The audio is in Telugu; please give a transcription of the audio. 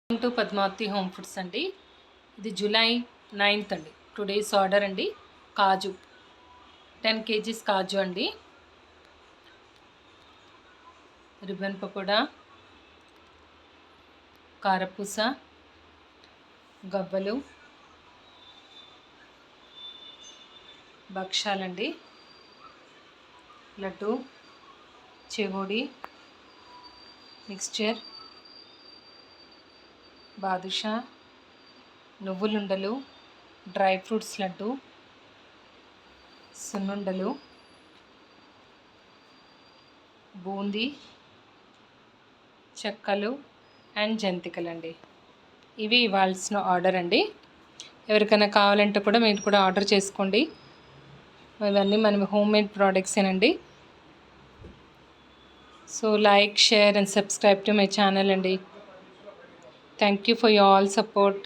Welcome to Padmavathi home foods అండి. ఇది జూలై 9th అండి. టుడేస్ ఆర్డర్ అండి. కాజు 10 kgs కాజు అండి. రిబ్బన్ పకోడా, కారపూస, గవ్వలు, భక్షాలండి, లడ్డు, చెగోడి, మిక్స్చర్, బాదుషా, నువ్వులుండలు, డ్రై ఫ్రూట్స్ లడ్డు, సున్నుండలు, బూందీ, చెక్కలు అండ్ జంతికలండి. ఇవి ఇవ్వాల్సిన ఆర్డర్ అండి. ఎవరికైనా కావాలంటే కూడా మీరు కూడా ఆర్డర్ చేసుకోండి. ఇవన్నీ మన హోమ్ మేడ్ ప్రోడక్ట్సేనండి. So like, share and subscribe to my channel అండి. Thank you for your all support.